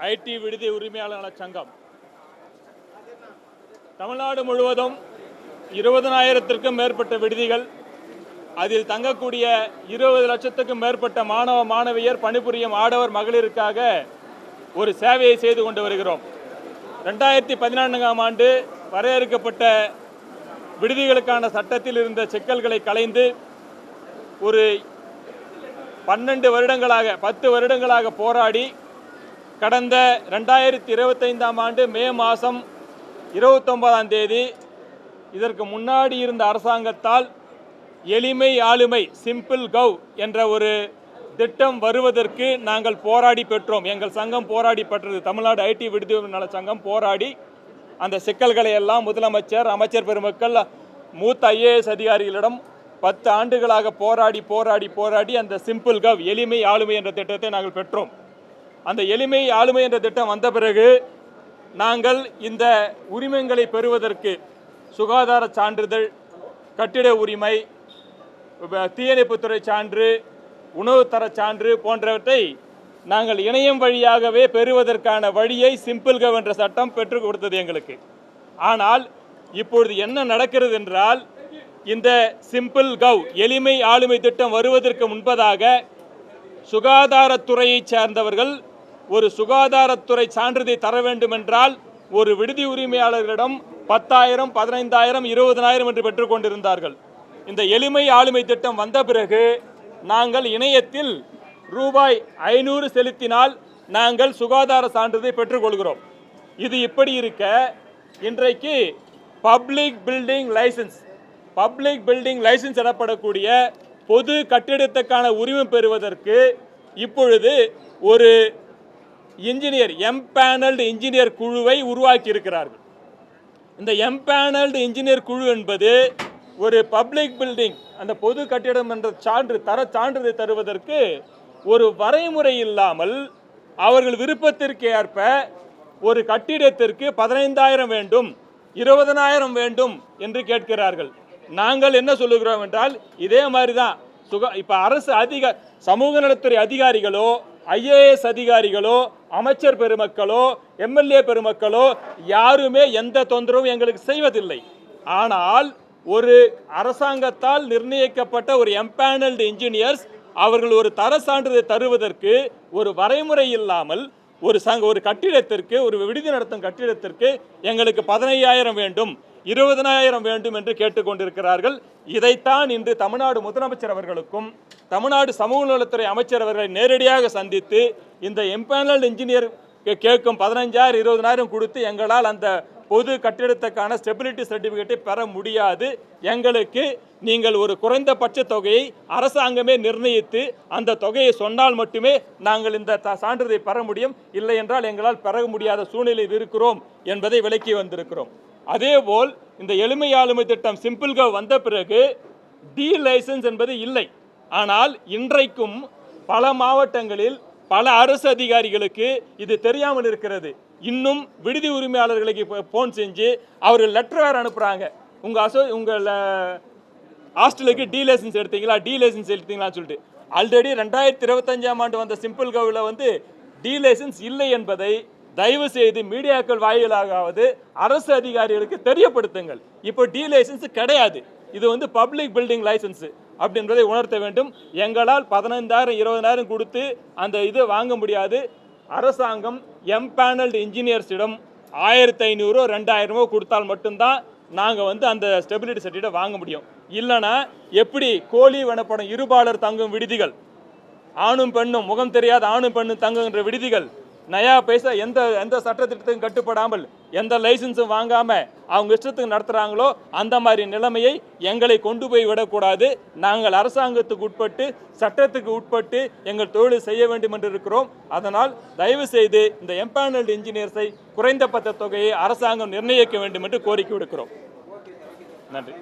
ID விடுதி உரிமையாளர் சங்கம் தமிழ்நாடு முழுவதும் 20,000க்கும் மேற்பட்ட விடுதிகள், அதில் தங்கக்கூடிய 20 லட்சத்துக்கும் மேற்பட்ட மாணவ மாணவியர் பணிபுரியும் ஆடவர் மகளிருக்காக ஒரு சேவையை செய்து கொண்டு வருகிறோம். 2014ஆம் ஆண்டு வரையறுக்கப்பட்ட விடுதிகளுக்கான சட்டத்தில் இருந்த சிக்கல்களை களைந்து ஒரு 10 வருடங்களாக போராடி கடந்த 2025ஆம் ஆண்டு மே மாதம் 29ஆம் தேதி இதற்கு முன்னாடி இருந்த அரசாங்கத்தால் எளிமை ஆளுமை சிம்பிள் கவ் என்ற ஒரு திட்டம் வருவதற்கு நாங்கள் போராடி பெற்றோம். எங்கள் சங்கம் போராடி பெற்றது. தமிழ்நாடு ஐடி விடுதி நல சங்கம் போராடி அந்த சிக்கல்களை எல்லாம் முதலமைச்சர், அமைச்சர் பெருமக்கள், மூத்த IAS அதிகாரிகளிடம் 10 ஆண்டுகளாக போராடி அந்த சிம்பிள் கவ் எளிமை ஆளுமை என்ற திட்டத்தை நாங்கள் பெற்றோம். அந்த எளிமை ஆளுமை என்ற திட்டம் வந்த பிறகு நாங்கள் இந்த உரிமங்களை பெறுவதற்கு சுகாதார சான்றிதழ், கட்டிட உரிமை, தீயணைப்புத்துறை சான்று, உணவுத்தர சான்று போன்றவற்றை நாங்கள் இணையம் வழியாகவே பெறுவதற்கான வழியை சிம்பிள் கவ் என்ற சட்டம் பெற்றுக் கொடுத்தது எங்களுக்கு. ஆனால் இப்பொழுது என்ன நடக்கிறது என்றால், இந்த சிம்பிள் கவ் எளிமை ஆளுமை திட்டம் வருவதற்கு முன்பதாக சுகாதாரத்துறையை சேர்ந்தவர்கள் ஒரு சுகாதாரத்துறை சான்றிதழை தர வேண்டும் என்றால் ஒரு விடுதி உரிமையாளர்களிடம் 10,000, 15,000, 20,000 என்று பெற்றுக் கொண்டிருந்தார்கள். இந்த எளிமை ஆளுமை திட்டம் வந்த பிறகு நாங்கள் இணையத்தில் ரூபாய் 500 செலுத்தினால் நாங்கள் சுகாதார சான்றிதழை பெற்றுக்கொள்கிறோம். இது இப்படி இருக்க, இன்றைக்கு பப்ளிக் பில்டிங் லைசன்ஸ் எனப்படக்கூடிய பொது கட்டிடத்துக்கான உரிமம் பெறுவதற்கு இப்பொழுது ஒரு எம்பேனல்டு இன்ஜினியர் குழுவை உருவாக்கி இருக்கிறார்கள். இந்த எம்பேனல்டு இன்ஜினியர் குழு என்பது ஒரு பப்ளிக் பில்டிங், அந்த பொது கட்டிடம் என்ற சான்றிதழை தருவதற்கு ஒரு வரைமுறை இல்லாமல் அவர்கள் விருப்பத்திற்கு ஏற்ப ஒரு கட்டிடத்திற்கு 15,000 வேண்டும், 20,000 வேண்டும் என்று கேட்கிறார்கள். நாங்கள் என்ன சொல்லுகிறோம் என்றால், இதே மாதிரி தான் இப்போ அரசு சமூக நலத்துறை அதிகாரிகளோ, IAS அதிகாரிகளோ, அமைச்சர் பெருமக்களோ, MLA பெருமக்களோ யாருமே எந்த தொந்தரவும் எங்களுக்கு செய்வதில்லை. ஆனால் ஒரு அரசாங்கத்தால் நிர்ணயிக்கப்பட்ட ஒரு எம்பேனல்டு இன்ஜினியர்ஸ் அவர்கள் ஒரு தர சான்றிதழை தருவதற்கு ஒரு வரைமுறை இல்லாமல் ஒரு கட்டிடத்திற்கு, ஒரு விடுதி நடத்தும் கட்டிடத்திற்கு எங்களுக்கு 15,000 வேண்டும், 20,000 வேண்டும் என்று கேட்டுக்கொண்டிருக்கிறார்கள். இதைத்தான் இன்று தமிழ்நாடு முதலமைச்சர் அவர்களுக்கும் தமிழ்நாடு சமூக நலத்துறை அமைச்சர் அவர்களை நேரடியாக சந்தித்து இந்த எம்பேனல்டு இன்ஜினியர் கேட்கும் 15,000, 20,000 கொடுத்து எங்களால் அந்த பொது கட்டிடத்துக்கான ஸ்டெபிலிட்டி சர்டிஃபிகேட்டை பெற முடியாது, எங்களுக்கு நீங்கள் ஒரு குறைந்தபட்ச தொகையை அரசாங்கமே நிர்ணயித்து அந்த தொகையை சொன்னால் மட்டுமே நாங்கள் இந்த சான்றிதழை பெற முடியும், இல்லை என்றால் எங்களால் பெற முடியாத சூழ்நிலையில் இருக்கிறோம் என்பதை விளக்கி வந்திருக்கிறோம். அதேபோல் இந்த எளிமை ஆளுமை திட்டம் சிம்பிள் கவ் வந்த பிறகு டி லைசன்ஸ் என்பது இல்லை. ஆனால் இன்றைக்கும் பல மாவட்டங்களில் பல அரசு அதிகாரிகளுக்கு இது தெரியாமல் இருக்கிறது. இன்னும் விடுதி உரிமையாளர்களுக்கு ஃபோன் செஞ்சு அவர்கள் லெட்டர் வேறு அனுப்புகிறாங்க, உங்கள் ஹாஸ்டலுக்கு டி லைசன்ஸ் எடுத்தீங்களான்னு சொல்லிட்டு. ஆல்ரெடி 2025ஆம் ஆண்டு வந்த சிம்பிள் கவ்வில் டி லைசன்ஸ் இல்லை என்பதை தயவு செய்து மீடியாக்கள் வாயிலாகாவது அரசு அதிகாரிகளுக்கு தெரியப்படுத்துங்கள். இப்போ டி லைசன்ஸ் கிடையாது, இது பப்ளிக் பில்டிங் லைசன்ஸ் அப்படின்றதை உணர்த்த வேண்டும். எங்களால் 15,000, 20,000 கொடுத்து அந்த இதை வாங்க முடியாது. அரசாங்கம் எம்பேனல்டு இன்ஜினியர்ஸிடம் 1,500, 2,000 கொடுத்தால் மட்டும்தான் நாங்கள் அந்த ஸ்டெபிலிட்டி சர்டிஃபிகேட்டை வாங்க முடியும். இல்லைனா எப்படி கோழி வனப்படம் இருபாலர் தங்கும் விடுதிகள், ஆணும் பெண்ணும் முகம் தெரியாத ஆணும் பெண்ணும் தங்குகின்ற விடுதிகள் நயா பைசா எந்த சட்டத்திட்டத்துக்கும் கட்டுப்படாமல் எந்த லைசன்ஸும் வாங்காமல் அவங்க இஷ்டத்துக்கு நடத்துகிறாங்களோ அந்த மாதிரி நிலைமையை எங்களை கொண்டு போய் விடக்கூடாது. நாங்கள் அரசாங்கத்துக்கு உட்பட்டு, சட்டத்துக்கு உட்பட்டு எங்கள் தொழிலை செய்ய வேண்டும் என்று இருக்கிறோம். அதனால் தயவு செய்து இந்த எம்பேனல்டு இன்ஜினியர்ஸை குறைந்தபட்ச தொகையை அரசாங்கம் நிர்ணயிக்க வேண்டும் என்று கோரிக்கை விடுக்கிறோம். நன்றி.